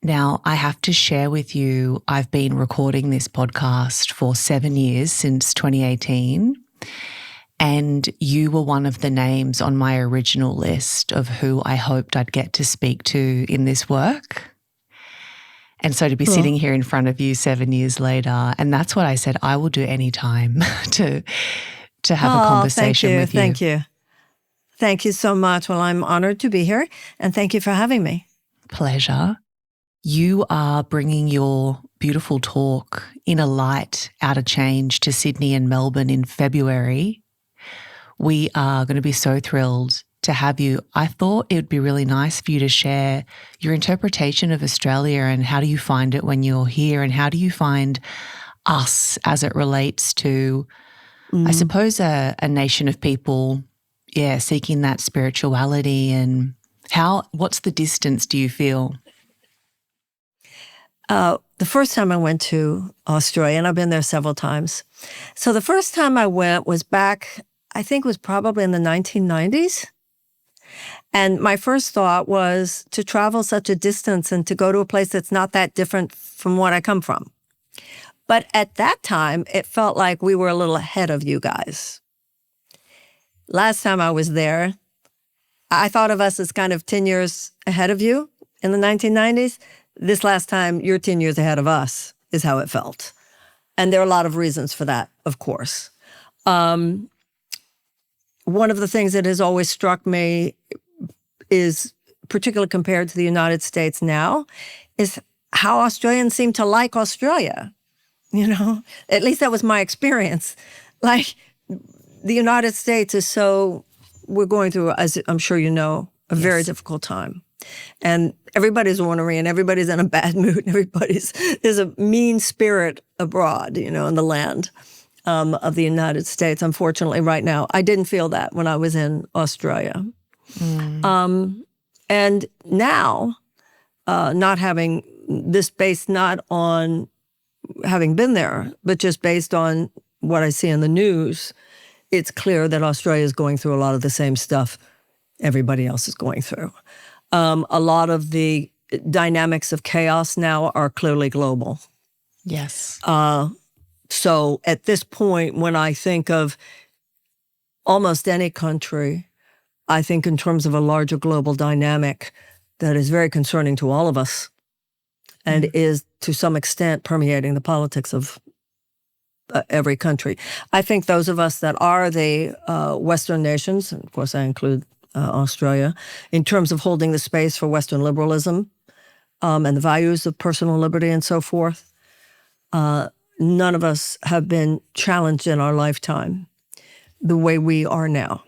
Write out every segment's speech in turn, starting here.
Now, I have to share with you, I've been recording this podcast for 7 years, since 2018, and you were one of the names on my original list of who I hoped I'd get to speak to in this work. And so to be sitting here in front of you 7 years later, and that's what I said, I will do any time to have a conversation with you. Thank you. Thank you so much. Well, I'm honored to be here, and thank you for having me. Pleasure. You are bringing your beautiful talk, Inner Light, Outer Change, to Sydney and Melbourne in February. We are going to be so thrilled to have you. I thought it would be really nice for you to share your interpretation of Australia and how do you find it when you're here, and how do you find us as it relates to, I suppose, a nation of people, seeking that spirituality, and what's the distance do you feel? The first time I went to Australia, and I've been there several times. So the first time I went was back, I think it was probably in the 1990s. And my first thought was to travel such a distance and to go to a place that's not that different from what I come from. But at that time, it felt like we were a little ahead of you guys. Last time I was there, I thought of us as kind of 10 years ahead of you in the 1990s. This last time, you're 10 years ahead of us, is how it felt. And there are a lot of reasons for that, of course. One of the things that has always struck me is, particularly compared to the United States now, is how Australians seem to like Australia. You know, at least that was my experience. Like, the United States is we're going through, as I'm sure you know, a very difficult time. And everybody's ornery and everybody's in a bad mood. And there's a mean spirit abroad, in the land of the United States, unfortunately, right now. I didn't feel that when I was in Australia. And now, not having this based not on having been there, but just based on what I see in the news, it's clear that Australia is going through a lot of the same stuff everybody else is going through. A lot of the dynamics of chaos now are clearly global. Yes. So at this point, when I think of almost any country, I think in terms of a larger global dynamic that is very concerning to all of us and is to some extent permeating the politics of every country. I think those of us that are the Western nations, and of course I include Australia, in terms of holding the space for Western liberalism and the values of personal liberty and so forth, none of us have been challenged in our lifetime the way we are now,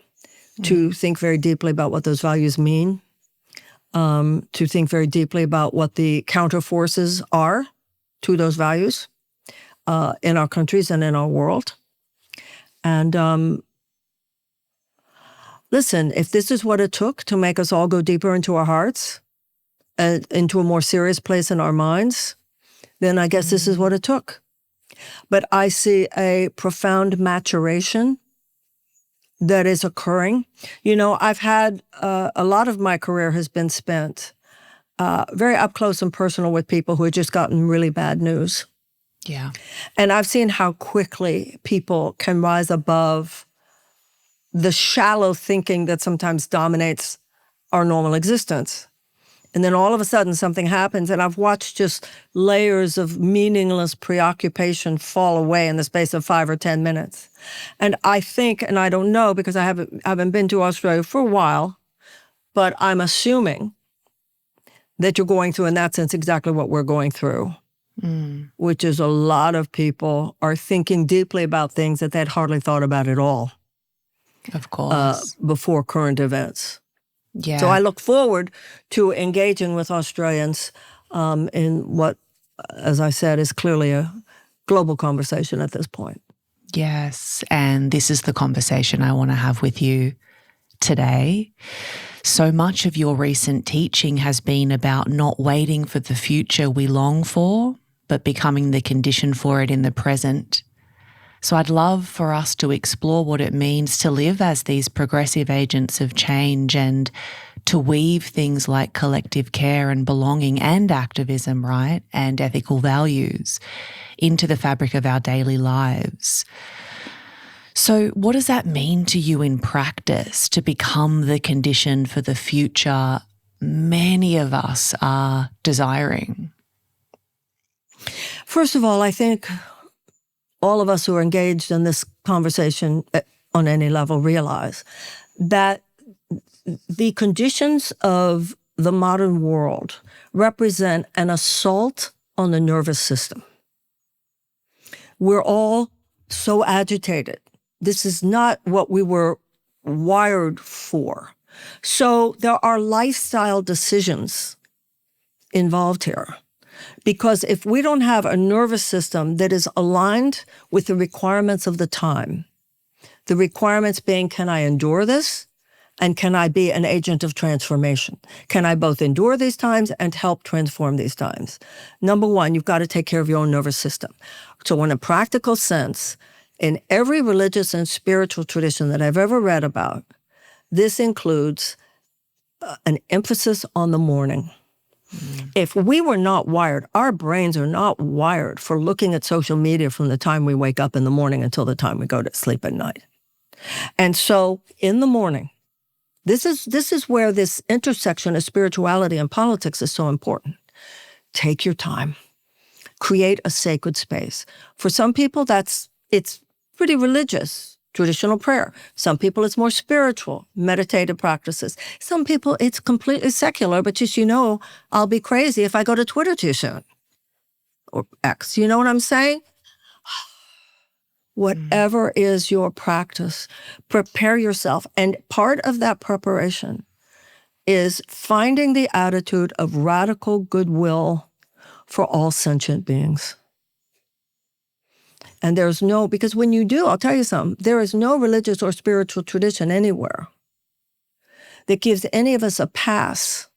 to think very deeply about what those values mean, to think very deeply about what the counterforces are to those values in our countries and in our world. And listen, if this is what it took to make us all go deeper into our hearts, into a more serious place in our minds, then I guess this is what it took. But I see a profound maturation that is occurring. I've had a lot of my career has been spent very up close and personal with people who had just gotten really bad news. Yeah. And I've seen how quickly people can rise above the shallow thinking that sometimes dominates our normal existence. And then all of a sudden something happens, and I've watched just layers of meaningless preoccupation fall away in the space of 5 or 10 minutes. And I think, and I don't know because I haven't been to Australia for a while, but I'm assuming that you're going through, in that sense, exactly what we're going through, which is a lot of people are thinking deeply about things that they'd hardly thought about at all. Of course. Before current events. Yeah. So I look forward to engaging with Australians in what, as I said, is clearly a global conversation at this point. Yes, and this is the conversation I want to have with you today. So much of your recent teaching has been about not waiting for the future we long for, but becoming the condition for it in the present. So I'd love for us to explore what it means to live as these progressive agents of change and to weave things like collective care and belonging and activism, right, and ethical values into the fabric of our daily lives. So what does that mean to you in practice to become the condition for the future many of us are desiring? First of all, I think all of us who are engaged in this conversation on any level realize that the conditions of the modern world represent an assault on the nervous system. We're all so agitated. This is not what we were wired for. So there are lifestyle decisions involved here. Because if we don't have a nervous system that is aligned with the requirements of the time, the requirements being, can I endure this? And can I be an agent of transformation? Can I both endure these times and help transform these times? Number one, you've got to take care of your own nervous system. So in a practical sense, in every religious and spiritual tradition that I've ever read about, this includes an emphasis on the morning. If we were not wired, our brains are not wired for looking at social media from the time we wake up in the morning until the time we go to sleep at night. And so in the morning, this is where this intersection of spirituality and politics is so important. Take your time. Create a sacred space. For some people, it's pretty religious, traditional prayer. Some people, it's more spiritual, meditative practices. Some people, it's completely secular, but just, I'll be crazy if I go to Twitter too soon. Or X, you know what I'm saying? Whatever is your practice, prepare yourself. And part of that preparation is finding the attitude of radical goodwill for all sentient beings. And because when you do, I'll tell you something, there is no religious or spiritual tradition anywhere that gives any of us a pass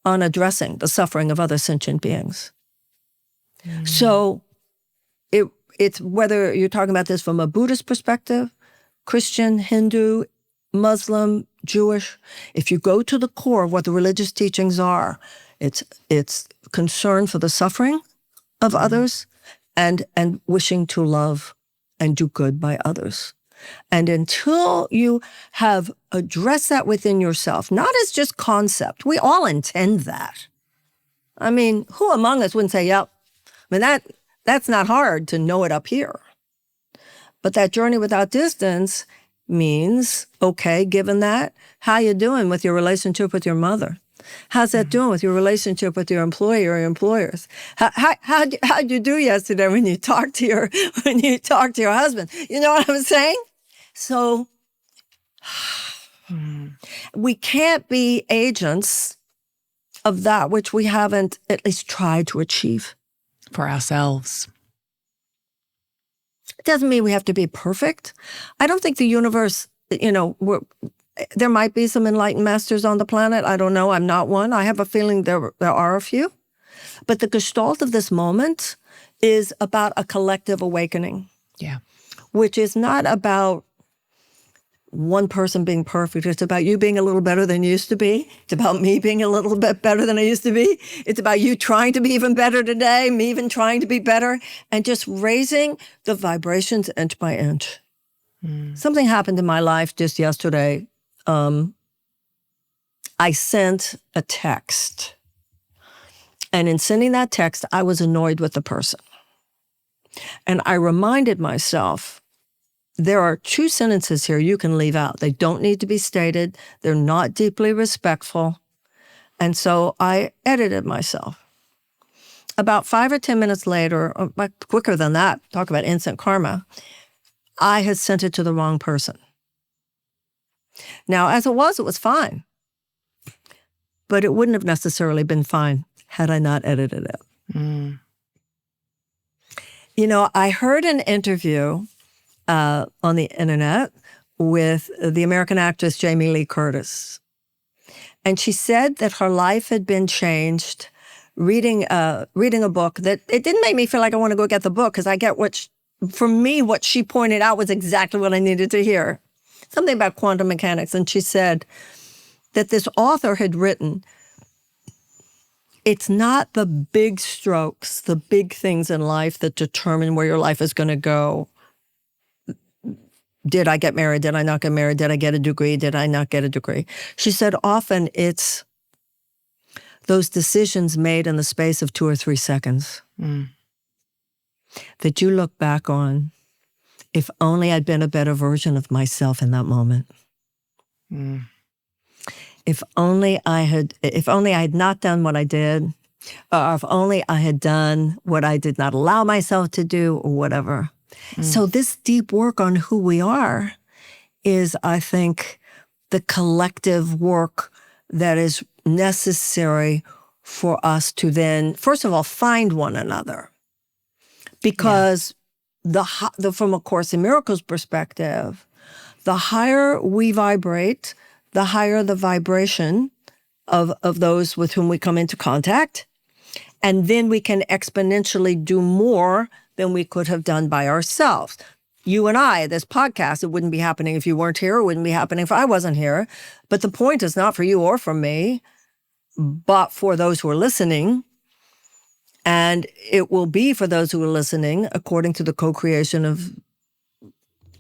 on addressing the suffering of other sentient beings. So it's whether you're talking about this from a Buddhist perspective, Christian, Hindu, Muslim, Jewish, if you go to the core of what the religious teachings are, it's concern for the suffering of others and wishing to love and do good by others. And until you have addressed that within yourself, not as just concept, we all intend that. I mean, who among us wouldn't say, yep, that's not hard to know it up here. But that journey without distance means, okay, given that, how you doing with your relationship with your mother? How's that doing with your relationship with your employer or your employers? How'd you do yesterday when you talked to your husband? You know what I'm saying? So we can't be agents of that which we haven't at least tried to achieve. For ourselves. It doesn't mean we have to be perfect. I don't think the universe, there might be some enlightened masters on the planet. I don't know. I'm not one. I have a feeling there are a few. But the gestalt of this moment is about a collective awakening. Yeah. Which is not about one person being perfect. It's about you being a little better than you used to be. It's about me being a little bit better than I used to be. It's about you trying to be even better today, me even trying to be better, and just raising the vibrations inch by inch. Something happened in my life just yesterday. I sent a text. And in sending that text, I was annoyed with the person. And I reminded myself, there are 2 sentences here you can leave out. They don't need to be stated. They're not deeply respectful. And so I edited myself. About 5 or 10 minutes later, or quicker than that, talk about instant karma, I had sent it to the wrong person. Now, as it was fine. But it wouldn't have necessarily been fine had I not edited it. I heard an interview on the internet with the American actress Jamie Lee Curtis. And she said that her life had been changed reading a book that it didn't make me feel like I want to go get the book because I get for me, what she pointed out was exactly what I needed to hear. Something about quantum mechanics. And she said that this author had written, it's not the big strokes, the big things in life that determine where your life is going to go. Did I get married? Did I not get married? Did I get a degree? Did I not get a degree? She said often it's those decisions made in the space of 2 or 3 seconds that you look back on. If only I'd been a better version of myself in that moment. If only I had not done what I did, or if only I had done what I did not allow myself to do, or whatever. So this deep work on who we are is, I think, the collective work that is necessary for us to then, first of all, find one another. Because from A Course in Miracles perspective, the higher we vibrate, the higher the vibration of those with whom we come into contact. And then we can exponentially do more than we could have done by ourselves. You and I, this podcast, it wouldn't be happening if you weren't here. It wouldn't be happening if I wasn't here. But the point is not for you or for me, but for those who are listening. And it will be for those who are listening according to the co-creation of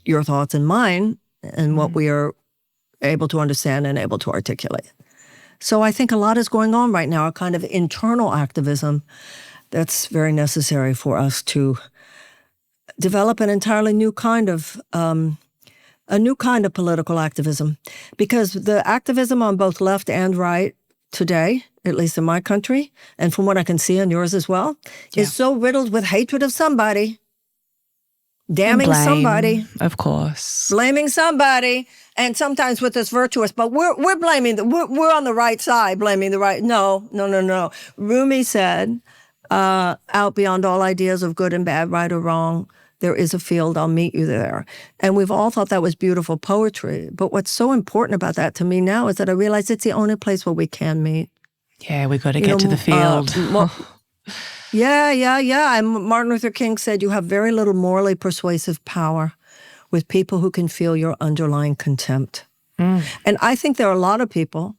your thoughts and mine and what we are able to understand and able to articulate. So I think a lot is going on right now, a kind of internal activism that's very necessary for us to develop an entirely new kind of political activism. Because the activism on both left and right today, at least in my country, and from what I can see in yours as well, is so riddled with hatred of somebody, damning somebody, of course, blaming somebody, and sometimes with this virtuous. But we're blaming we're on the right side, blaming the right. No. Rumi said, "Out beyond all ideas of good and bad, right or wrong, there is a field. I'll meet you there." And we've all thought that was beautiful poetry. But what's so important about that to me now is that I realize it's the only place where we can meet. Yeah, we've got to get to the field. Yeah. And Martin Luther King said you have very little morally persuasive power with people who can feel your underlying contempt. And I think there are a lot of people,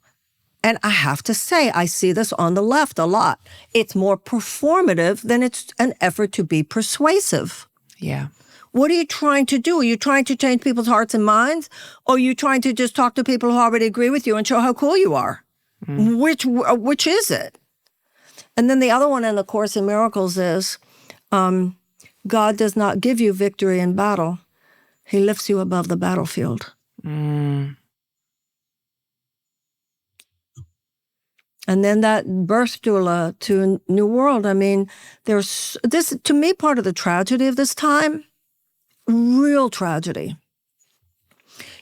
and I have to say, I see this on the left a lot. It's more performative than it's an effort to be persuasive. Yeah. What are you trying to do? Are you trying to change people's hearts and minds? Or are you trying to just talk to people who already agree with you and show how cool you are? Which is it? And then the other one in the Course in Miracles is, God does not give you victory in battle. He lifts you above the battlefield. And then that birth doula to a new world. I mean, there's this, to me, part of the tragedy of this time, real tragedy.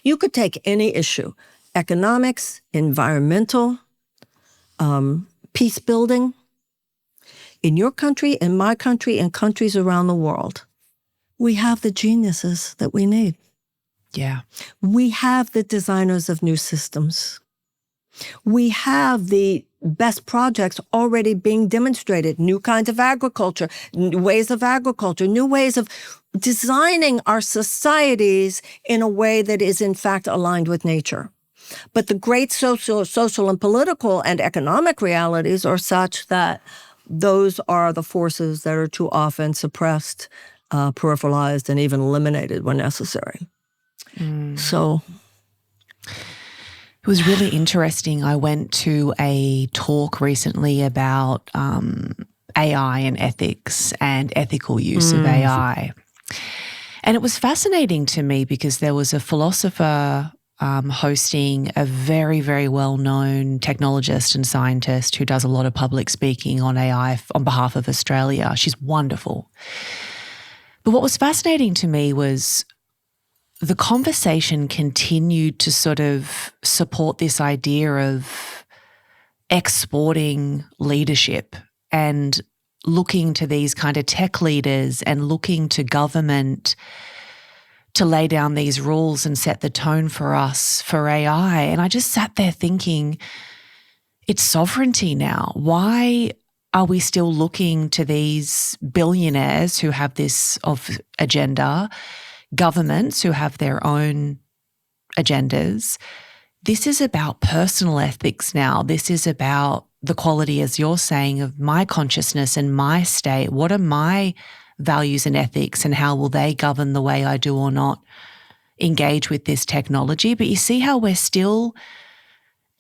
You could take any issue, economics, environmental, peace building, in your country, in my country, in countries around the world. We have the geniuses that we need. Yeah. We have the designers of new systems. We have the best projects already being demonstrated, new kinds of agriculture, new ways of agriculture, new ways of designing our societies in a way that is in fact aligned with nature. But the great social and political and economic realities are such that those are the forces that are too often suppressed, peripheralized, and even eliminated when necessary. So it was really interesting. I went to a talk recently about AI and ethics and ethical use of AI. And it was fascinating to me because there was a philosopher hosting a very, very well-known technologist and scientist who does a lot of public speaking on AI on behalf of Australia. She's wonderful. But what was fascinating to me was the conversation continued to sort of support this idea of exporting leadership and looking to these kind of tech leaders and looking to government to lay down these rules and set the tone for us for AI. And I just sat there thinking, it's sovereignty now. Why are we still looking to these billionaires who have this agenda, governments who have their own agendas, this is about personal ethics now. This is about the quality, as you're saying, of my consciousness and my state. What are my values and ethics, and how will they govern the way I do or not engage with this technology? But you see how we're still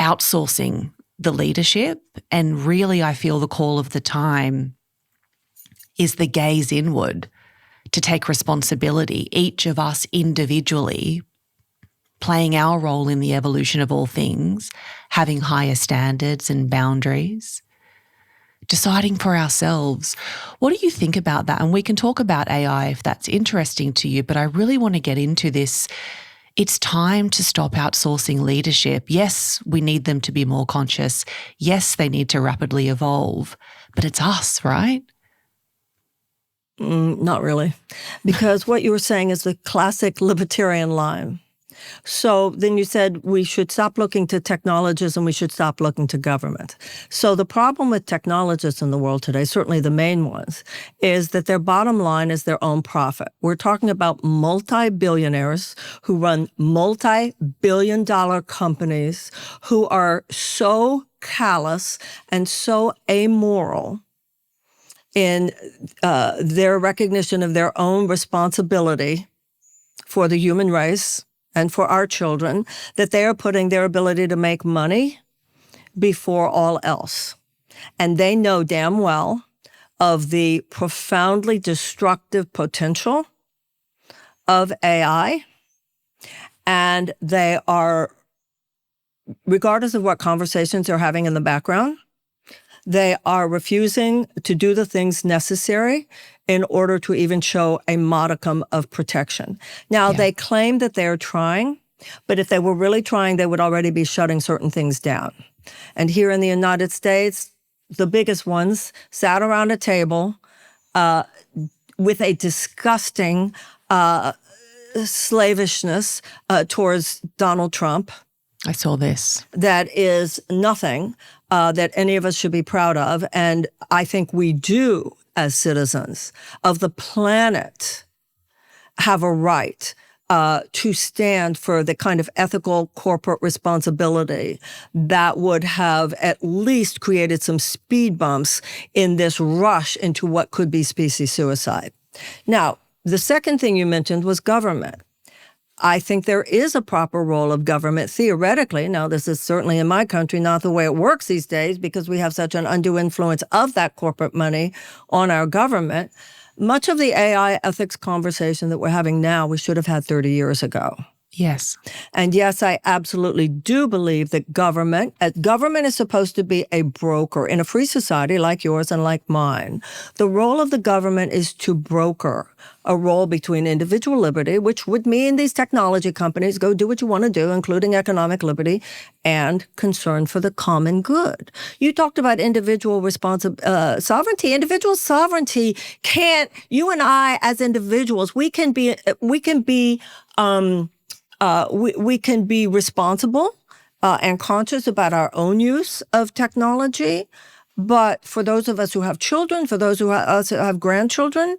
outsourcing the leadership, and really I feel the call of the time is the gaze inward, to take responsibility, each of us individually playing our role in the evolution of all things, having higher standards and boundaries, deciding for ourselves. What do you think about that? And we can talk about AI if that's interesting to you, but I really want to get into this. It's time to stop outsourcing leadership. Yes, we need them to be more conscious. Yes, they need to rapidly evolve, but it's us, right? Not really, because what you were saying is the classic libertarian line. So then you said we should stop looking to technologists and we should stop looking to government. So the problem with technologists in the world today, certainly the main ones, is that their bottom line is their own profit. We're talking about multi-billionaires who run multi-billion-dollar companies who are so callous and so amoral in their recognition of their own responsibility for the human race and for our children, that they are putting their ability to make money before all else. And they know damn well of the profoundly destructive potential of AI. And they are, regardless of what conversations they're having in the background, they are refusing to do the things necessary in order to even show a modicum of protection. Now, they claim that they're trying, but if they were really trying, they would already be shutting certain things down. And here in the United States, the biggest ones sat around a table with a disgusting slavishness towards Donald Trump. I saw this. That is nothing that any of us should be proud of. And I think we do, as citizens of the planet, have a right to stand for the kind of ethical corporate responsibility that would have at least created some speed bumps in this rush into what could be species suicide. Now, the second thing you mentioned was government. I think there is a proper role of government theoretically. Now, this is certainly in my country not the way it works these days because we have such an undue influence of that corporate money on our government. Much of the AI ethics conversation that we're having now, we should have had 30 years ago. Yes. And yes, I absolutely do believe that government is supposed to be a broker in a free society like yours and like mine. The role of the government is to broker a role between individual liberty, which would mean these technology companies go do what you want to do, including economic liberty, and concern for the common good. You talked about individual sovereignty. Individual sovereignty can't, you and I as individuals, we can be responsible and conscious about our own use of technology. But for those of us who have children, for those who have grandchildren,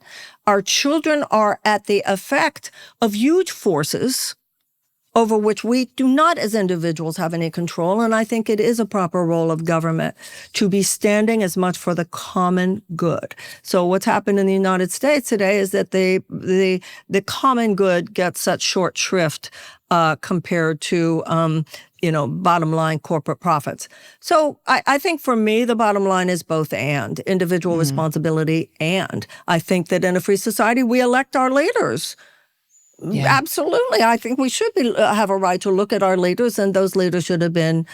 our children are at the effect of huge forces over which we do not as individuals have any control. And I think it is a proper role of government to be standing as much for the common good. So what's happened in the United States today is that the common good gets such short shrift compared to bottom line corporate profits. So I think for me, the bottom line is both and individual responsibility. And I think that in a free society, we elect our leaders. Yeah. Absolutely. I think we should have a right to look at our leaders, and those leaders should have been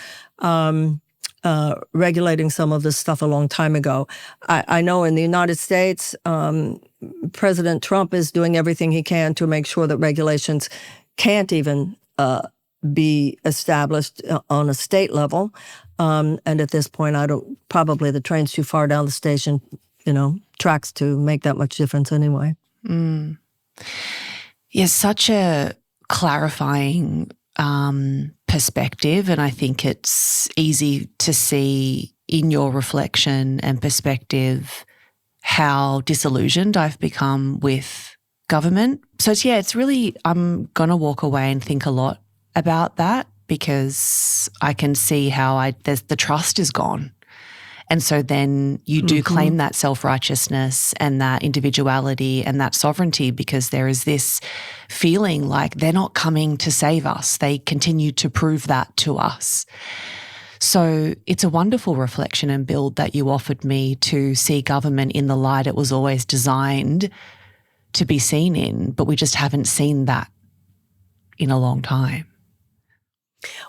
regulating some of this stuff a long time ago. I know in the United States, President Trump is doing everything he can to make sure that regulations can't even be established on a state level. And at this point, probably the train's too far down the station, tracks to make that much difference anyway. Mm. Yes, such a clarifying perspective, and I think it's easy to see in your reflection and perspective how disillusioned I've become with government. So it's really, I'm going to walk away and think a lot about that, because I can see how the trust is gone. And so then you do claim that self-righteousness and that individuality and that sovereignty, because there is this feeling like they're not coming to save us. They continue to prove that to us. So it's a wonderful reflection and build that you offered me to see government in the light it was always designed to be seen in, but we just haven't seen that in a long time.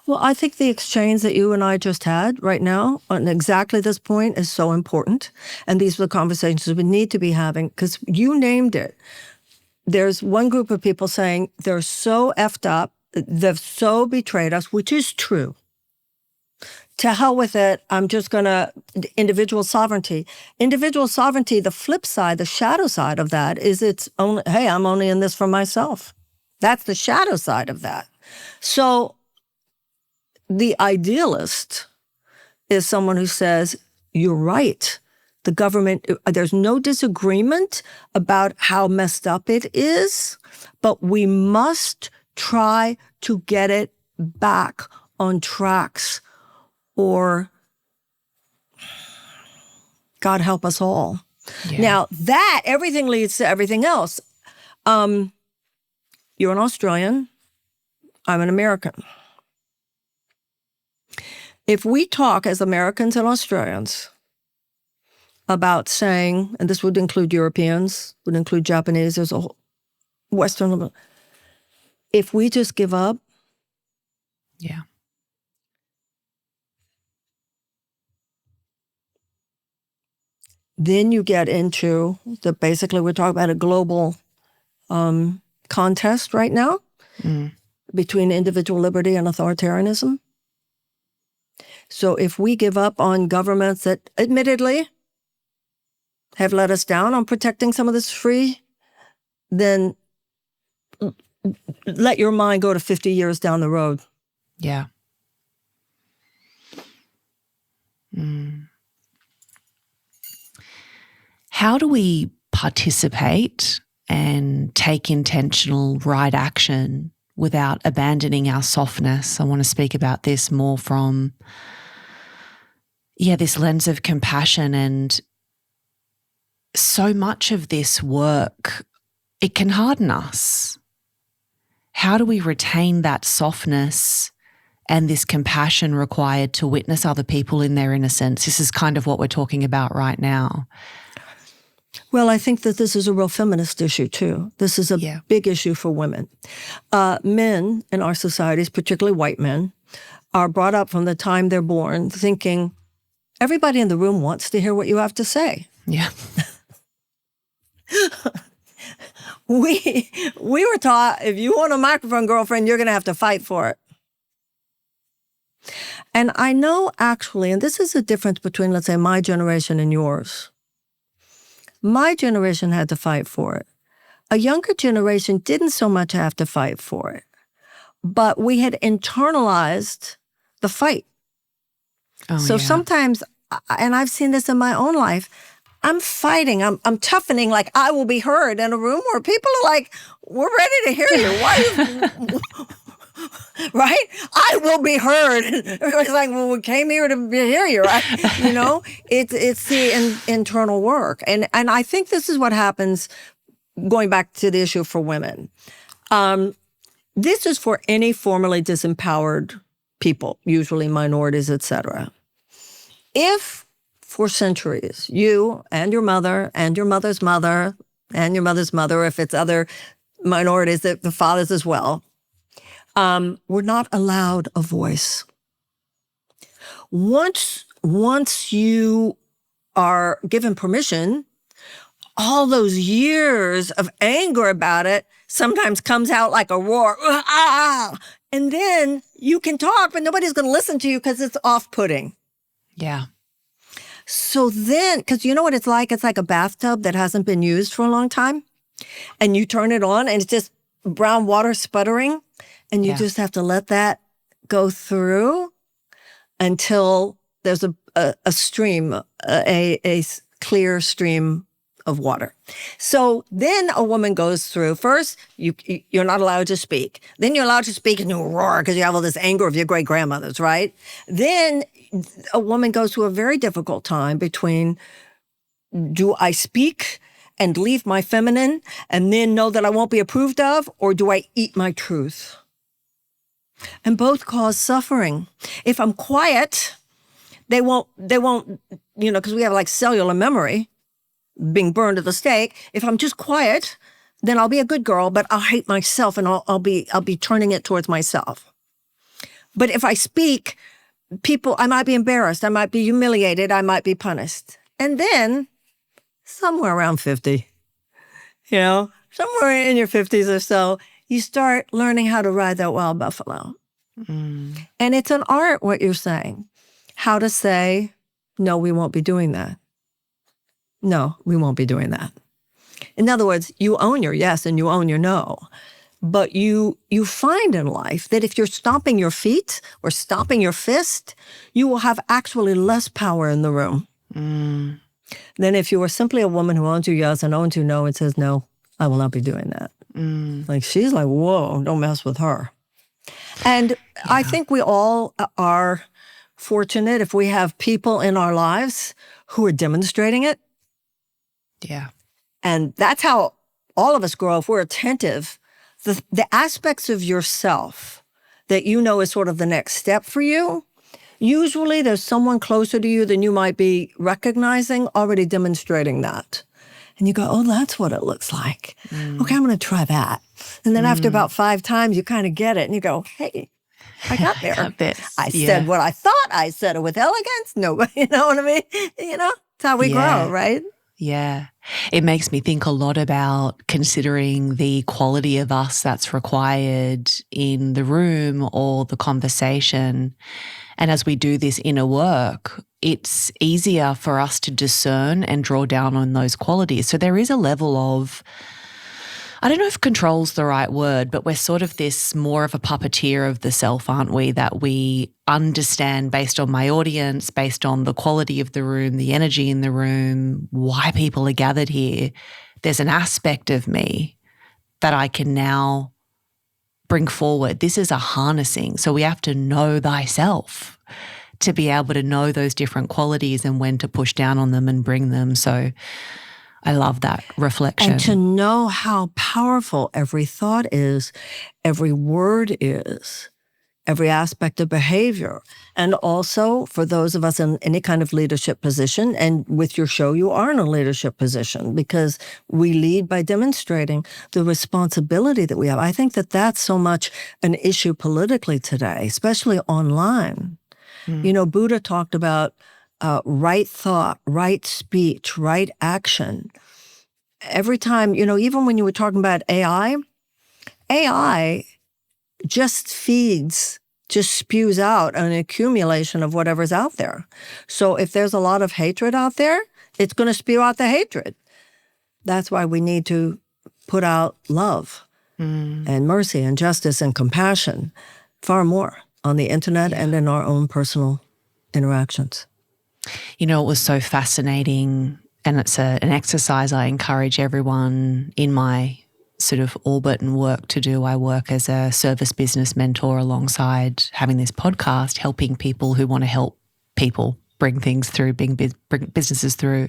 Well, I think the exchange that you and I just had right now on exactly this point is so important. And these are the conversations we need to be having, because you named it. There's one group of people saying they're so effed up, they've so betrayed us, which is true. To hell with it, I'm just going to, individual sovereignty. Individual sovereignty, the flip side, the shadow side of that is it's only, hey, I'm only in this for myself. That's the shadow side of that. So the idealist is someone who says, you're right. The government, there's no disagreement about how messed up it is, but we must try to get it back on tracks, or God help us all. Yeah. Now that, everything leads to everything else. You're an Australian. I'm an American. If we talk as Americans and Australians about saying, and this would include Europeans, would include Japanese, there's a whole Western, if we just give up, yeah, then you get into the, basically we're talking about a global contest right now between individual liberty and authoritarianism. So if we give up on governments that admittedly have let us down on protecting some of this free, then let your mind go to 50 years down the road. Yeah. How do we participate and take intentional right action without abandoning our softness? I want to speak about this more from, this lens of compassion. And so much of this work, it can harden us. How do we retain that softness and this compassion required to witness other people in their innocence? This is kind of what we're talking about right now. Well, I think that this is a real feminist issue, too. This is a big issue for women. Men in our societies, particularly white men, are brought up from the time they're born thinking, everybody in the room wants to hear what you have to say. Yeah. We were taught, if you want a microphone, girlfriend, you're going to have to fight for it. And I know actually, and this is the difference between, let's say, my generation and yours. My generation had to fight for it. A younger generation didn't so much have to fight for it, but we had internalized the fight. So sometimes, and I've seen this in my own life, I'm fighting, I'm toughening like I will be heard in a room where people are like, we're ready to hear you. Why right? I will be heard. It's like, well, we came here to hear you, right? You know, it's the internal work. And I think this is what happens, going back to the issue for women. This is for any formerly disempowered people, usually minorities, etc. If for centuries, you and your mother and your mother's mother and your mother's mother, if it's other minorities, the fathers as well, were not allowed a voice. Once you are given permission, all those years of anger about it sometimes comes out like a roar. And then you can talk, but nobody's going to listen to you because it's off-putting. Yeah. So then, because you know what it's like? It's like a bathtub that hasn't been used for a long time. And you turn it on and it's just brown water sputtering. And you just have to let that go through until there's a stream, a clear stream of water. So then a woman goes through, first, you're not allowed to speak. Then you're allowed to speak and you roar because you have all this anger of your great-grandmothers, right? Then a woman goes through a very difficult time between, do I speak and leave my feminine and then know that I won't be approved of, or do I eat my truth? And both cause suffering. If I'm quiet, they won't, because we have like cellular memory being burned at the stake. If I'm just quiet, then I'll be a good girl, but I'll hate myself and I'll be turning it towards myself. But if I speak, I might be embarrassed, I might be humiliated, I might be punished. And then somewhere around 50, somewhere in your 50s or so, you start learning how to ride that wild buffalo. And it's an art, what you're saying. How to say, no, we won't be doing that. No, we won't be doing that. In other words, you own your yes and you own your no. But you find in life that if you're stomping your feet or stomping your fist, you will have actually less power in the room than if you were simply a woman who owns your yes and owns your no and says, no, I will not be doing that. Like, she's like, whoa, don't mess with her. And I think we all are fortunate if we have people in our lives who are demonstrating it. Yeah. And that's how all of us grow. If we're attentive, the aspects of yourself that you know is sort of the next step for you, usually there's someone closer to you than you might be recognizing already demonstrating that. And you go, oh, that's what it looks like. Okay, I'm going to try that. And then after about 5 times, you kind of get it. And you go, hey, I got there. I said what I thought I said with elegance. No, you know what I mean? It's how we grow, right? Yeah. It makes me think a lot about considering the quality of us that's required in the room or the conversation. And as we do this inner work, it's easier for us to discern and draw down on those qualities. So there is a level of, I don't know if control's the right word, but we're sort of this more of a puppeteer of the self, aren't we? That we understand based on my audience, based on the quality of the room, the energy in the room, why people are gathered here. There's an aspect of me that I can now bring forward. This is a harnessing. So we have to know thyself to be able to know those different qualities and when to push down on them and bring them. So I love that reflection. And to know how powerful every thought is, every word is, every aspect of behavior. And also for those of us in any kind of leadership position, and with your show, you are in a leadership position because we lead by demonstrating the responsibility that we have. I think that that's so much an issue politically today, especially online. Buddha talked about right thought, right speech, right action. Every time, even when you were talking about AI just spews out an accumulation of whatever's out there. So if there's a lot of hatred out there, it's going to spew out the hatred. That's why we need to put out love and mercy and justice and compassion far more on the internet and in our own personal interactions. It was so fascinating, and it's an exercise I encourage everyone in my sort of orbit and work to do. I work as a service business mentor alongside having this podcast, helping people who want to help people bring things through, bring businesses through.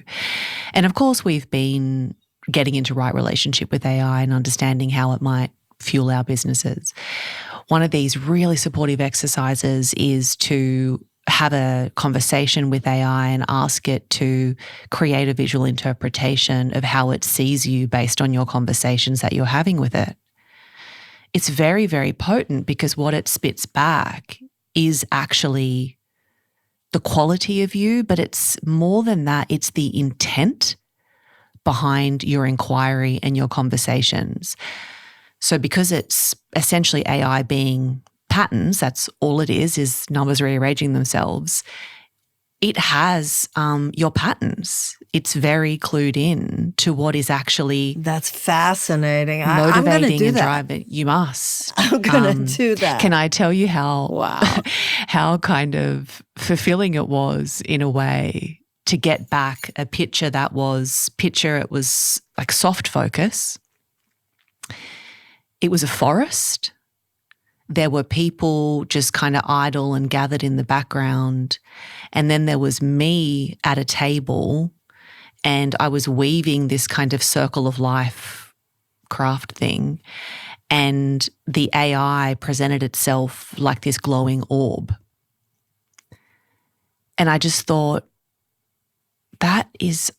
And of course, we've been getting into right relationship with AI and understanding how it might fuel our businesses. One of these really supportive exercises is to have a conversation with AI and ask it to create a visual interpretation of how it sees you based on your conversations that you're having with it. It's very, very potent because what it spits back is actually the quality of you, but it's more than that. It's the intent behind your inquiry and your conversations. So because it's essentially AI being patterns, that's all it is numbers rearranging themselves. It has your patterns. It's very clued in to what is actually that's fascinating. Motivating I'm gonna do and that. driving. You must. I'm going to do that. Can I tell you how Wow. how kind of fulfilling it was in a way to get back a picture it was like soft focus. It was a forest. There were people just kind of idle and gathered in the background. And then there was me at a table, and I was weaving this kind of circle of life craft thing. And the AI presented itself like this glowing orb. And I just thought, that is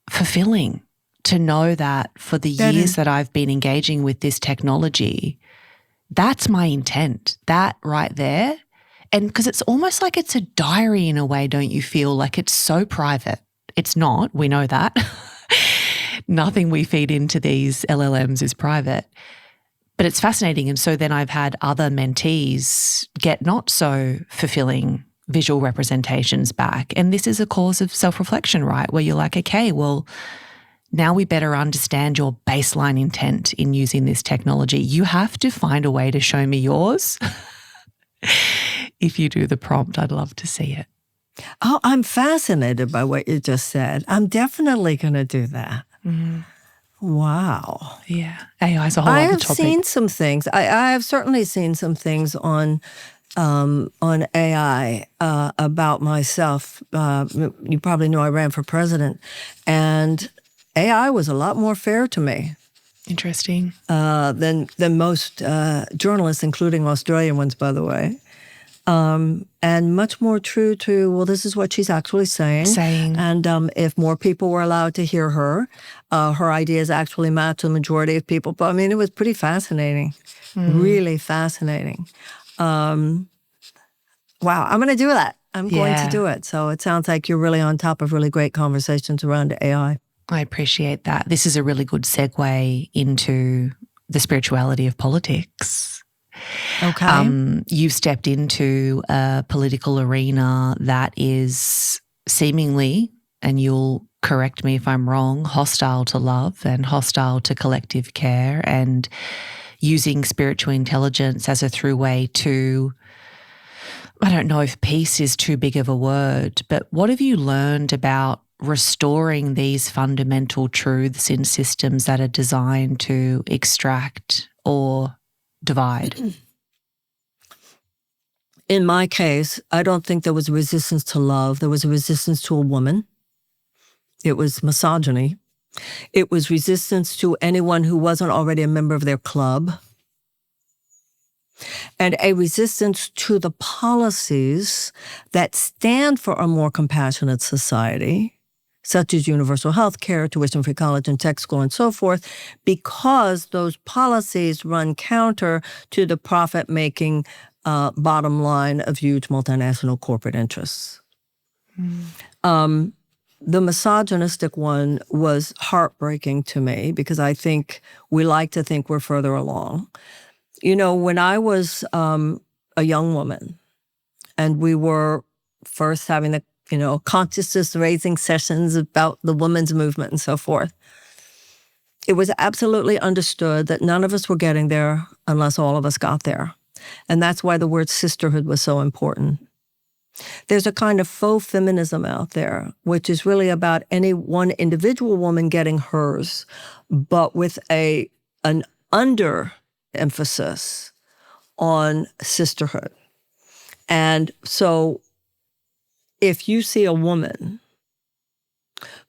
fulfilling to know that for the years that I've been engaging with this technology, that's my intent, that right there. And because it's almost like it's a diary in a way, don't you feel? Like it's so private. It's not, we know that. Nothing we feed into these LLMs is private. But it's fascinating. And so then I've had other mentees get not so fulfilling visual representations back. And this is a cause of self-reflection, right? Where you're like, okay, well, now we better understand your baseline intent in using this technology. You have to find a way to show me yours. If you do the prompt, I'd love to see it. Oh, I'm fascinated by what you just said. I'm definitely going to do that. Mm. Wow. Yeah. AI is a whole I other have topic. seen some things. I have certainly seen some things on AI about myself. You probably know I ran for president, and AI was a lot more fair to me. Interesting. Than most journalists, including Australian ones, by the way. And much more true to, well, this is what she's actually saying. And if more people were allowed to hear her, her ideas actually match the majority of people. But I mean, it was pretty fascinating, really fascinating. Wow, I'm going to do that. I'm going to do it. So it sounds like you're really on top of really great conversations around AI. I appreciate that. This is a really good segue into the spirituality of politics. Okay. You've stepped into a political arena that is seemingly, and you'll correct me if I'm wrong, hostile to love and hostile to collective care, and using spiritual intelligence as a throughway to, I don't know if peace is too big of a word, but what have you learned about restoring these fundamental truths in systems that are designed to extract or divide? In my case, I don't think there was a resistance to love. There was a resistance to a woman. It was misogyny. It was resistance to anyone who wasn't already a member of their club. And a resistance to the policies that stand for a more compassionate society, such as universal health care, tuition-free college and tech school, and so forth, because those policies run counter to the profit-making bottom line of huge multinational corporate interests. The misogynistic one was heartbreaking to me because I think we like to think we're further along. You know, when I was a young woman and we were first having the consciousness-raising sessions about the women's movement and so forth, it was absolutely understood that none of us were getting there unless all of us got there. And that's why the word sisterhood was so important. There's a kind of faux feminism out there, which is really about any one individual woman getting hers, but with an under-emphasis on sisterhood. And so if you see a woman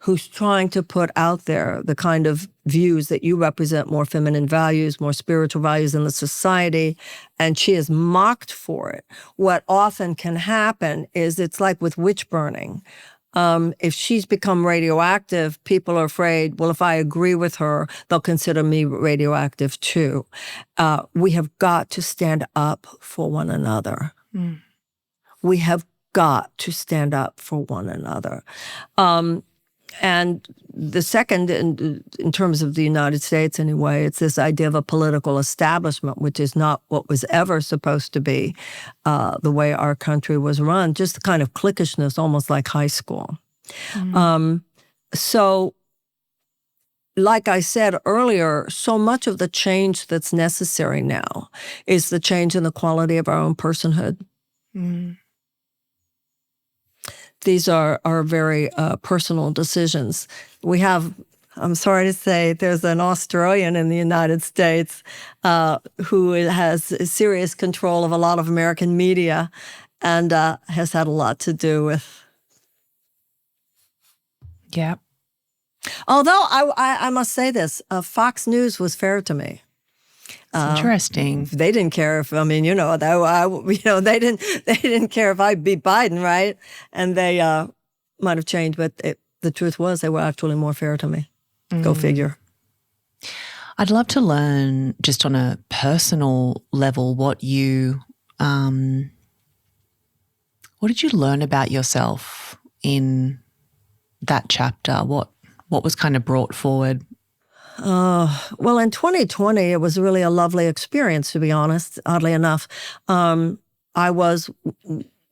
who's trying to put out there the kind of views that you represent, more feminine values, more spiritual values in the society, and she is mocked for it, what often can happen is it's like with witch burning. If she's become radioactive, people are afraid, well, if I agree with her, they'll consider me radioactive too. We have got to stand up for one another. We have got to stand up for one another. And the second, in terms of the United States anyway, it's this idea of a political establishment, which is not what was ever supposed to be the way our country was run, just the kind of cliquishness, almost like high school. So, like I said earlier, so much of the change that's necessary now is the change in the quality of our own personhood. these are very personal decisions. We have, I'm sorry to say, there's an Australian in the United States who has serious control of a lot of American media and has had a lot to do with. Yeah. Although I must say this, Fox News was fair to me. It's interesting. They didn't care if they didn't care if I beat Biden, right? And they might have changed, but the truth was they were actually more fair to me. Go figure. I'd love to learn, just on a personal level, what did you learn about yourself in that chapter? What was kind of brought forward? Well, in 2020, it was really a lovely experience, to be honest, oddly enough. I was,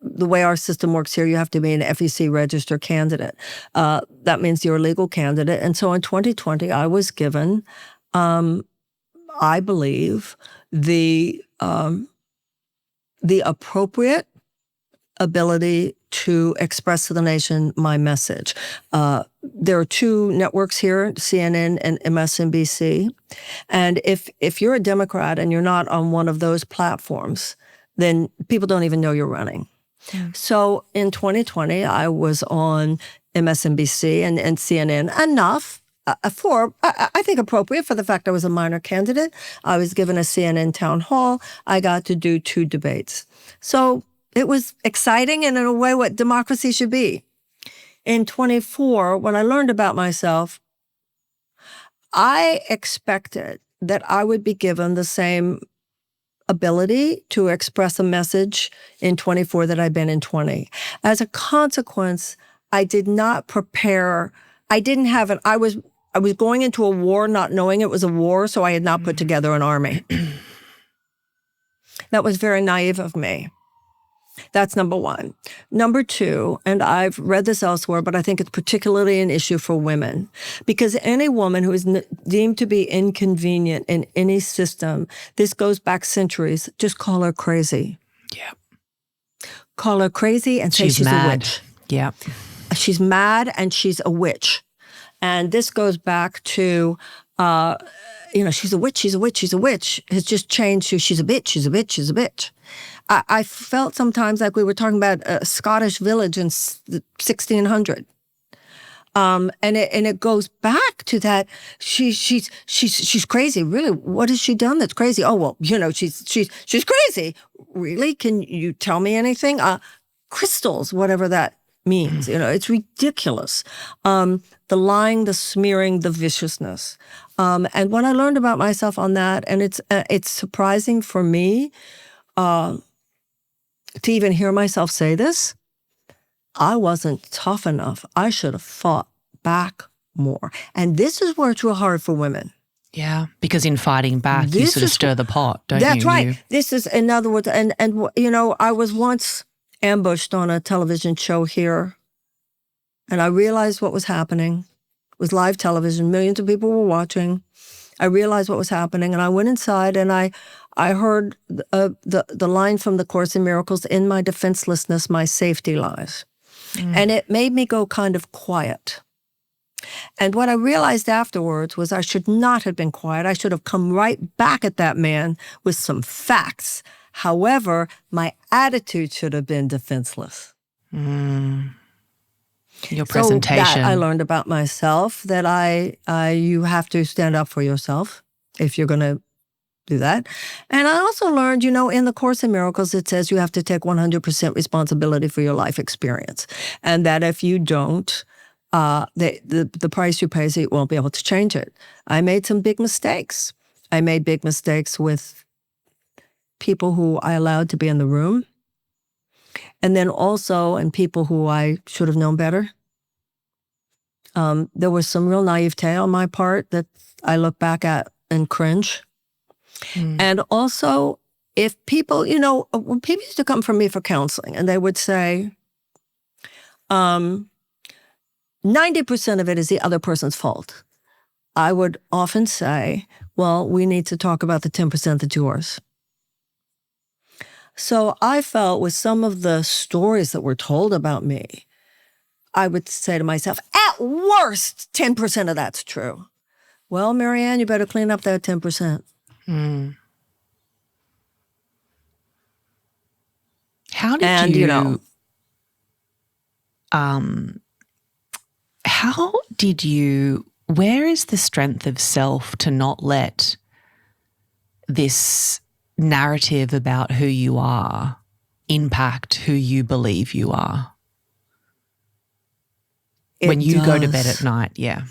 the way our system works here, you have to be an FEC registered candidate. That means you're a legal candidate. And so in 2020, I was given, I believe, the appropriate ability to express to the nation my message. There are two networks here, CNN and MSNBC. And if you're a Democrat and you're not on one of those platforms, then people don't even know you're running. Yeah. So in 2020, I was on MSNBC and CNN enough for, I think, appropriate for the fact I was a minor candidate. I was given a CNN town hall. I got to do 2 debates. So it was exciting and in a way what democracy should be. In 24, when I learned about myself, I expected that I would be given the same ability to express a message in 24 that I'd been in 20. As a consequence, I did not prepare. I was going into a war not knowing it was a war, so I had not put together an army. That was very naive of me. That's number one. Number two, and I've read this elsewhere, but I think it's particularly an issue for women, because any woman who is deemed to be inconvenient in any system, this goes back centuries, just call her crazy. Yeah. Call her crazy and say she's mad. A witch. Yeah. She's mad and she's a witch. And this goes back to, she's a witch, she's a witch, she's a witch. It's just changed to she's a bitch, she's a bitch, she's a bitch. I felt sometimes like we were talking about a Scottish village in 1600. And it goes back to that. She's crazy. Really? What has she done that's crazy? Oh, well, she's crazy. Really? Can you tell me anything? Crystals, whatever that means. It's ridiculous. The lying, the smearing, the viciousness. And when I learned about myself on that, and it's surprising for me to even hear myself say this, I wasn't tough enough. I should have fought back more. And this is where it's real hard for women. Yeah, because in fighting back, you sort of stir the pot, don't you? That's right. This is, in other words, and I was once ambushed on a television show here, and I realized what was happening. It was live television. Millions of people were watching. I realized what was happening, and I went inside, and I heard the line from the Course in Miracles, "In my defenselessness, my safety lies." And it made me go kind of quiet. And what I realized afterwards was I should not have been quiet. I should have come right back at that man with some facts. However, my attitude should have been defenseless. Your presentation. So that I learned about myself, that you have to stand up for yourself if you're going to do that. And I also learned, in the Course in Miracles, it says you have to take 100% responsibility for your life experience. And that if you don't, the price you pay is you won't be able to change it. I made some big mistakes. I made big mistakes with people who I allowed to be in the room. And then also in people who I should have known better. There was some real naivete on my part that I look back at and cringe. And also, if people, when people used to come for me for counseling and they would say, 90% of it is the other person's fault, I would often say, well, we need to talk about the 10% that's yours. So I felt with some of the stories that were told about me, I would say to myself, at worst, 10% of that's true. Well, Marianne, you better clean up that 10%. How did where is the strength of self to not let this narrative about who you are impact who you believe you are? When you go to bed at night, yeah.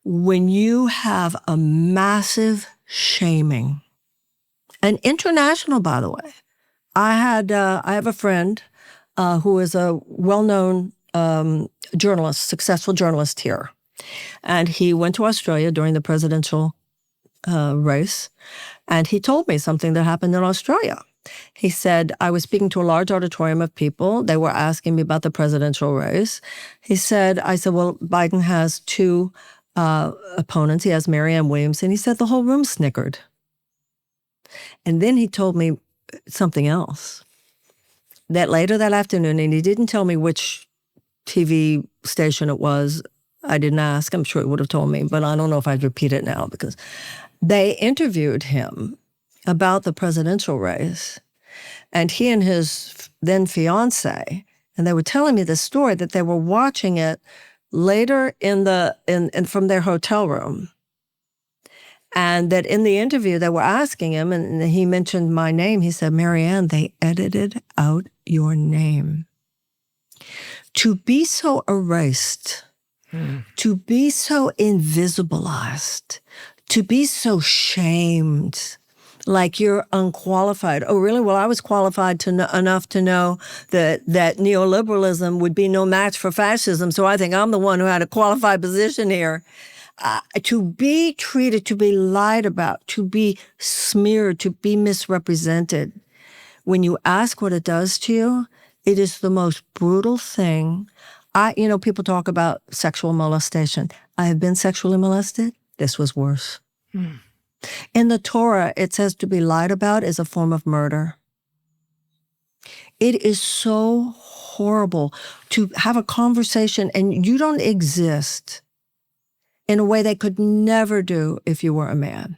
When you have a massive shaming, and international, by the way. I have a friend who is a well-known journalist, successful journalist here. And he went to Australia during the presidential race. And he told me something that happened in Australia. He said, I was speaking to a large auditorium of people. They were asking me about the presidential race. I said, well, Biden has two opponents. He has Marianne Williamson. He said the whole room snickered. And then he told me something else. That later that afternoon, and he didn't tell me which TV station it was. I didn't ask. I'm sure he would have told me, but I don't know if I'd repeat it now because they interviewed him about the presidential race, and he and his then fiance, and they were telling me the story that they were watching it later from their hotel room. And that in the interview, they were asking him, and he mentioned my name. He said, Marianne, they edited out your name. To be so erased, to be so invisibilized, to be so shamed, like you're unqualified. Oh, really? Well, I was qualified enough to know that neoliberalism would be no match for fascism, so I think I'm the one who had a qualified position here. To be treated, to be lied about, to be smeared, to be misrepresented. When you ask what it does to you, it is the most brutal thing. People talk about sexual molestation. I have been sexually molested. This was worse. In the Torah, it says to be lied about is a form of murder. It is so horrible to have a conversation and you don't exist in a way they could never do if you were a man.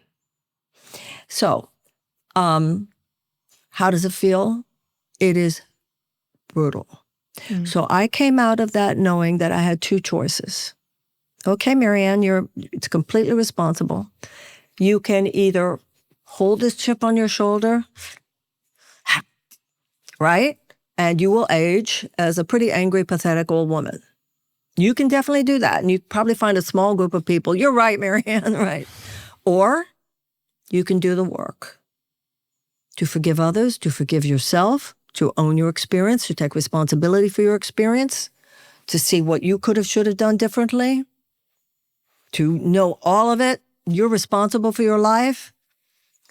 So, how does it feel? It is brutal. So I came out of that knowing that I had two choices. Okay, Marianne, it's completely responsible. You can either hold this chip on your shoulder, right? And you will age as a pretty angry, pathetic old woman. You can definitely do that. And you probably find a small group of people. You're right, Marianne, right. Or you can do the work to forgive others, to forgive yourself, to own your experience, to take responsibility for your experience, to see what you could have, should have done differently, to know all of it. You're responsible for your life.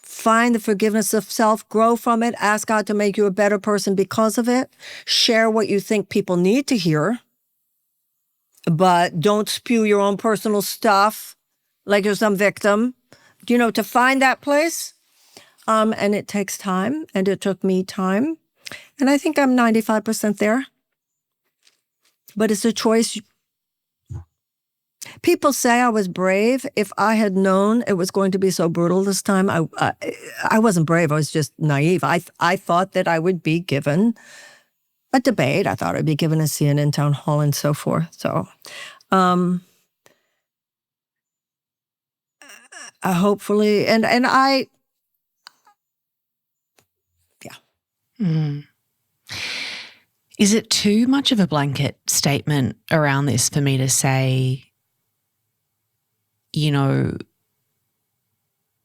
Find the forgiveness of self, grow from it, ask God to make you a better person because of it. Share what you think people need to hear. But don't spew your own personal stuff like you're some victim, to find that place. And it takes time, and it took me time. And I think I'm 95% there. But it's a choice. People say I was brave. If I had known it was going to be so brutal this time, I wasn't brave. I was just naive. I thought that I would be given a debate. I thought I'd be given a CNN town hall and so forth. So, hopefully, and I, yeah. Is it too much of a blanket statement around this for me to say, is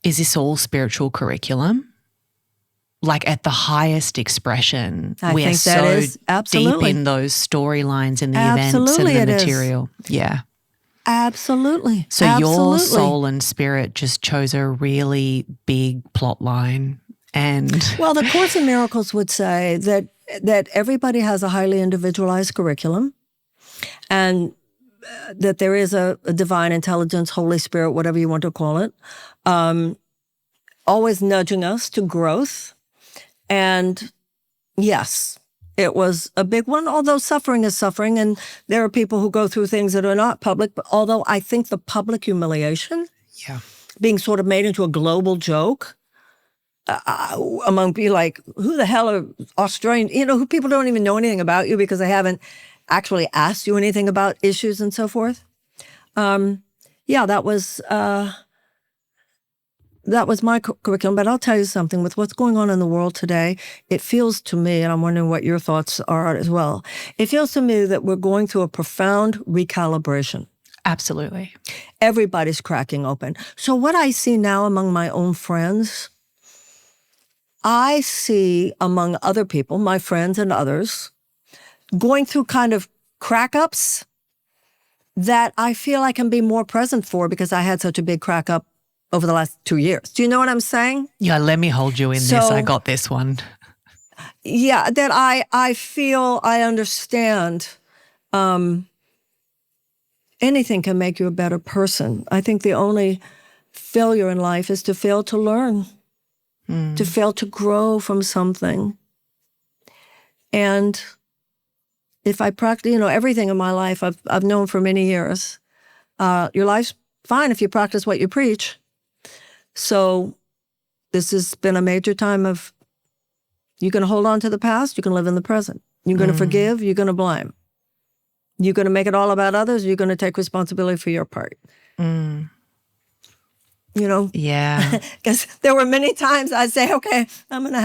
this all spiritual curriculum? Like at the highest expression, we are so deep in those storylines and the events and the material. Yeah. Absolutely. So your soul and spirit just chose a really big plot line. Well, the Course in Miracles would say that everybody has a highly individualized curriculum and that there is a divine intelligence, Holy Spirit, whatever you want to call it, always nudging us to growth. And yes, It was a big one, although suffering is suffering, and there are people who go through things that are not public. But although I think the public humiliation, being sort of made into a global joke among people like, who the hell are Australian, who people don't even know anything about you because they haven't actually asked you anything about issues and so forth. That was my curriculum. But I'll tell you something, with what's going on in the world today, it feels to me, and I'm wondering what your thoughts are as well, it feels to me that we're going through a profound recalibration. Absolutely. Everybody's cracking open. So what I see now among my own friends, I see among other people, my friends and others, going through kind of crack-ups that I feel I can be more present for because I had such a big crack-up over the last 2 years. Do you know what I'm saying? Yeah, let me hold you in this. I got this one. Yeah, that I feel I understand. Anything can make you a better person. I think the only failure in life is to fail to learn, to fail to grow from something. And if I practice, everything in my life I've known for many years, your life's fine if you practice what you preach. So this has been a major time of, you're going to hold on to the past, you can live in the present. You're going to forgive, you're going to blame. You're going to make it all about others, you're going to take responsibility for your part. Yeah. Because there were many times I'd say, okay, I'm going to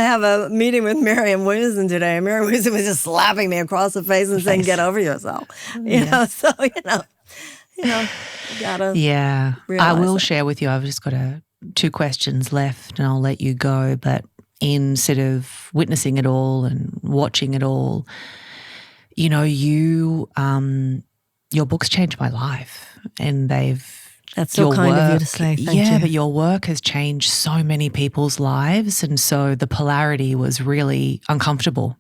have a meeting with Marianne Williamson today. And Marianne Williamson was just slapping me across the face and saying, get over yourself. You gotta. Yeah. I will share with you, I've just got 2 questions left and I'll let you go. But in sort of witnessing it all and watching it all, your books changed my life, and that's so kind of you to say. Thank you. Yeah, but your work has changed so many people's lives, and so the polarity was really uncomfortable.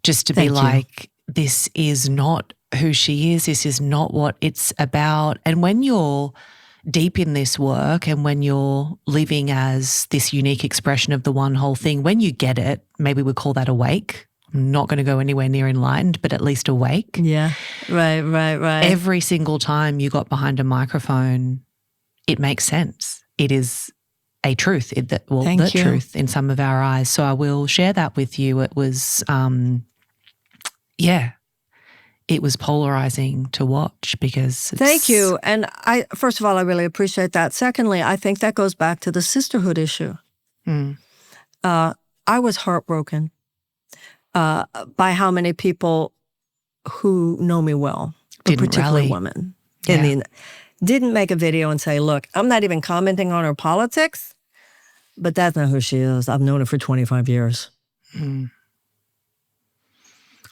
Just to be like, this is not who she is. This is not what it's about. And when you're deep in this work and when you're living as this unique expression of the one whole thing, when you get it, maybe we call that awake. I'm not going to go anywhere near enlightened, but at least awake. Yeah, right. Every single time you got behind a microphone, it makes sense. It is a truth, the truth in some of our eyes. So I will share that with you. It was, it was polarizing to watch because Thank you. And first of all, I really appreciate that. Secondly, I think that goes back to the sisterhood issue. I was heartbroken by how many people who know me well, particularly women, didn't make a video and say, look, I'm not even commenting on her politics, but that's not who she is. I've known her for 25 years.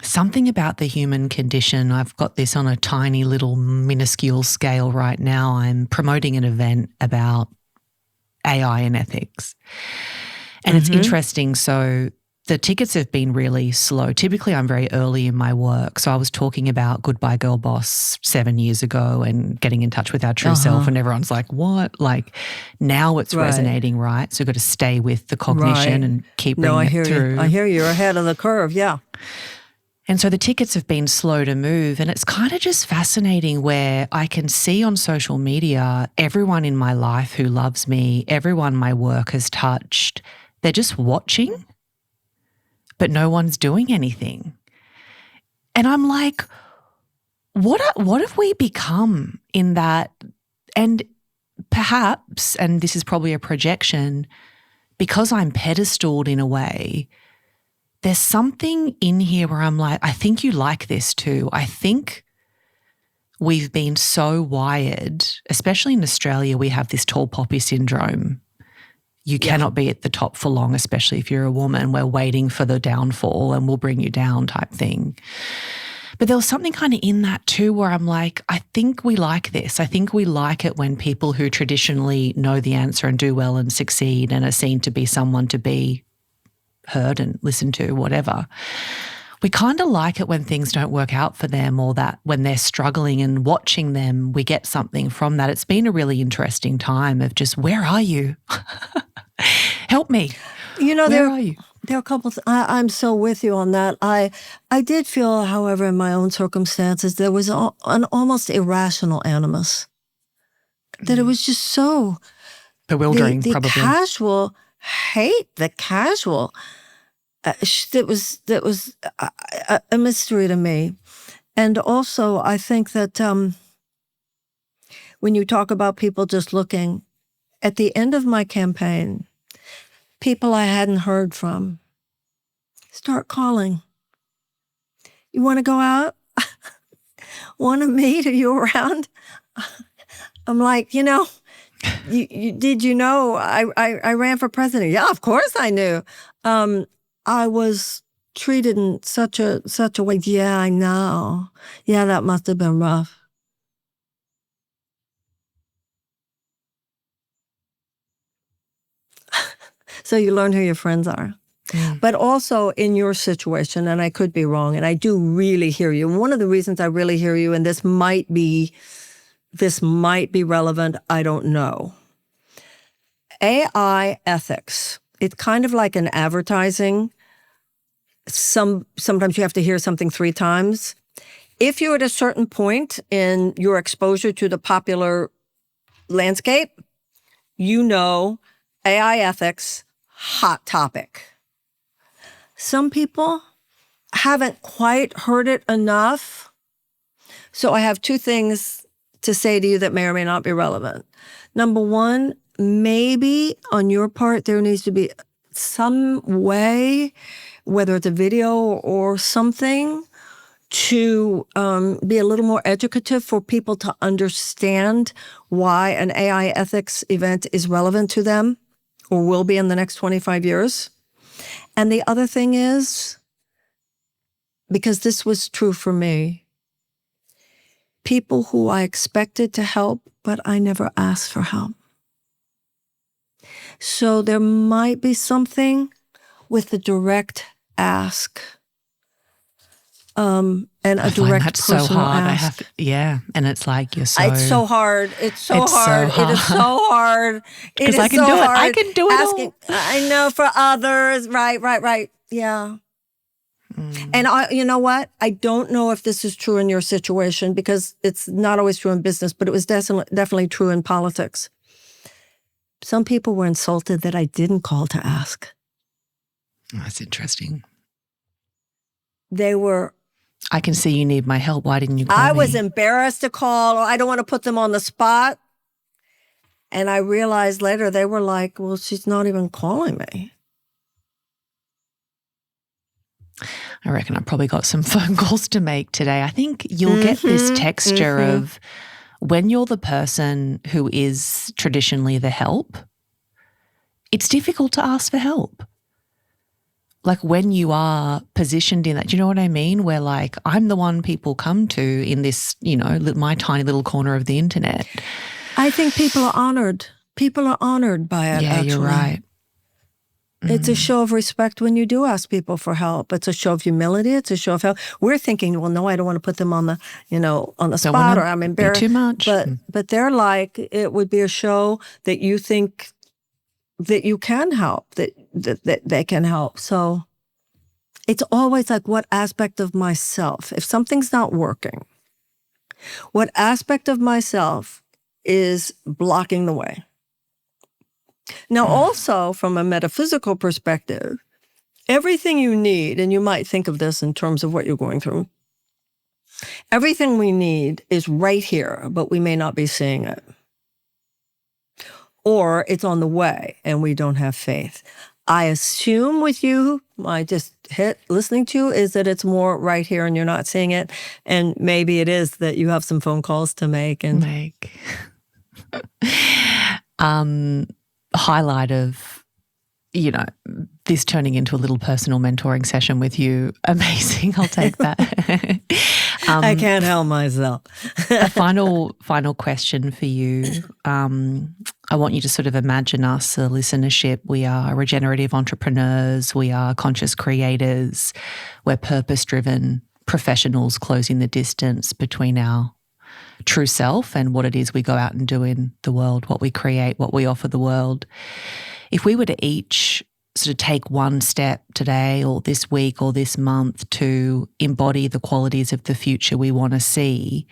Something about the human condition, I've got this on a tiny little minuscule scale right now. I'm promoting an event about AI and ethics. And it's interesting. So the tickets have been really slow. Typically, I'm very early in my work. So I was talking about Goodbye Girl Boss 7 years ago and getting in touch with our true self, and everyone's like, what? Like, now it's resonating, right? So you've got to stay with the cognition and keep bringing it through. I hear you. You're ahead of the curve, yeah. And so the tickets have been slow to move, and it's kind of just fascinating where I can see on social media everyone in my life who loves me, everyone my work has touched, they're just watching, but no one's doing anything. And I'm like, what have we become in that? And perhaps, and this is probably a projection, because I'm pedestaled in a way, there's something in here where I'm like, I think you like this too. I think we've been so wired, especially in Australia, we have this tall poppy syndrome. You cannot be at the top for long, especially if you're a woman. We're waiting for the downfall and we'll bring you down type thing. But there was something kind of in that too where I'm like, I think we like this. I think we like it when people who traditionally know the answer and do well and succeed and are seen to be someone to be heard and listened to, whatever. We kind of like it when things don't work out for them, or that when they're struggling and watching them, we get something from that. It's been a really interesting time of just, where are you? Help me. You know, Where are you? There are a couple. I'm so with you on that. I did feel, however, in my own circumstances, there was an almost irrational animus. That it was just so Bewildering, the probably. casual hate, the casual. That was a mystery to me, and also I think that when you talk about people just looking, at the end of my campaign, people I hadn't heard from start calling. You want to go out? Want to meet? Are you around? I'm like, you did you know I ran for president? Yeah, of course I knew. I was treated in such a way. Yeah, I know. Yeah, that must have been rough. So you learn who your friends are. But also in your situation, and I could be wrong, and I do really hear you. And one of the reasons I really hear you, and this might be relevant, I don't know. AI ethics. It's kind of like an advertising. Sometimes you have to hear something 3 times. If you're at a certain point in your exposure to the popular landscape, AI ethics, hot topic. Some people haven't quite heard it enough. So I have 2 things to say to you that may or may not be relevant. Number 1, maybe on your part, there needs to be some way, whether it's a video or something, to be a little more educative for people to understand why an AI ethics event is relevant to them or will be in the next 25 years. And the other thing is, because this was true for me, people who I expected to help, but I never asked for help. So there might be something with the direct ask, and a direct that's personal so hard. ask. And it's like It's so hard. It's so hard. So hard. It is so hard. Because I can do it. I can do it asking, all. I know, for others. Right. Yeah. And you know what? I don't know if this is true in your situation, because it's not always true in business, but it was definitely true in politics. Some people were insulted that I didn't call to ask. Oh, that's interesting. They were... I can see you need my help. Why didn't you call me? I was embarrassed to call, or I don't want to put them on the spot. And I realized later they were like, well, she's not even calling me. I reckon I probably got some phone calls to make today. I think you'll get this texture of when you're the person who is traditionally the help, it's difficult to ask for help. Like when you are positioned in that, do you know what I mean? Where like, I'm the one people come to in this, my tiny little corner of the internet. I think people are honored. People are honored by it, Yeah, actually. You're right. It's a show of respect when you do ask people for help. It's a show of humility. It's a show of help. We're thinking, well, no, I don't want to put them on the, on the spot, or I'm embarrassed. Too much. But they're like, it would be a show that you think that you can help, that they can help. So it's always like, what aspect of myself, if something's not working, what aspect of myself is blocking the way? Now, also from a metaphysical perspective, everything you need, and you might think of this in terms of what you're going through, everything we need is right here, but we may not be seeing it. Or it's on the way and we don't have faith. I assume with you, I just hit listening to you, is that it's more right here and you're not seeing it. And maybe it is that you have some phone calls to make. Highlight of, this turning into a little personal mentoring session with you. Amazing. I'll take that. I can't help myself. A final question for you. I want you to sort of imagine us, a listenership. We are regenerative entrepreneurs. We are conscious creators. We're purpose-driven professionals closing the distance between our true self and what it is we go out and do in the world, what we create, what we offer the world. If we were to each sort of take one step today or this week or this month to embody the qualities of the future we want to see,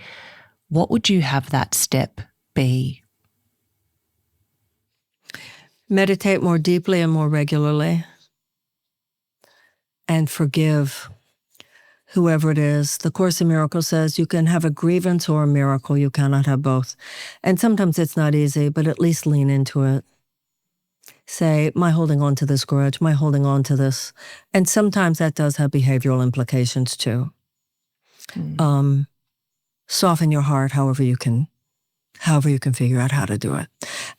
what would you have that step be? Meditate more deeply and more regularly. And forgive whoever it is. The Course in Miracles says you can have a grievance or a miracle. You cannot have both. And sometimes it's not easy, but at least lean into it. Say, my holding on to this grudge, my holding on to this. And sometimes that does have behavioral implications too. Soften your heart however you can figure out how to do it.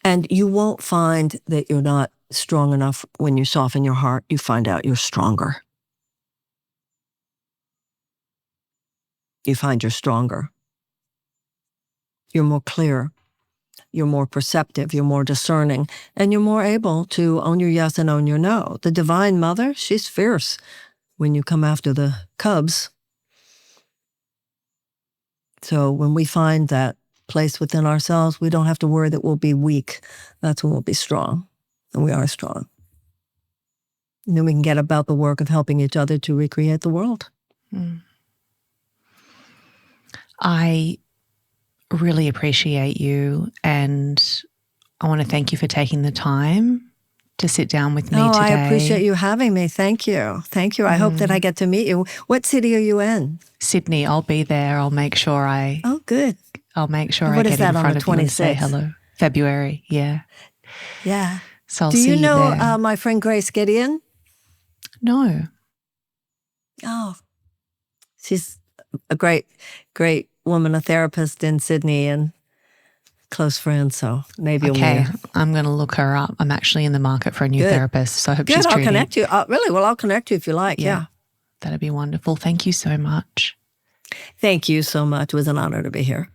And you won't find that you're not strong enough when you soften your heart. You find out you're stronger. You find you're stronger. You're more clear. You're more perceptive. You're more discerning. And you're more able to own your yes and own your no. The Divine Mother, she's fierce when you come after the cubs. So when we find that place within ourselves, we don't have to worry that we'll be weak. That's when we'll be strong. And we are strong. And then we can get about the work of helping each other to recreate the world. I really appreciate you, and I want to thank you for taking the time to sit down with me today. I appreciate you having me. Thank you. Thank you. I hope that I get to meet you. What city are you in? Sydney. I'll be there. I'll make sure Oh, good. I'll make sure What I is get that, in front on the of you and say 26th? hello. February, yeah. Yeah. So I'll Do see you know there. my friend Grace Gideon? No. Oh, she's a great woman, a therapist in Sydney, and close friend, so maybe you'll meet Okay, her. I'm going to look her up. I'm actually in the market for a new Good. therapist, so I hope Good, she's I'll tuning. connect you. Really? Well, I'll connect you if you like, yeah. That'd be wonderful. Thank you so much. Thank you so much. It was an honor to be here.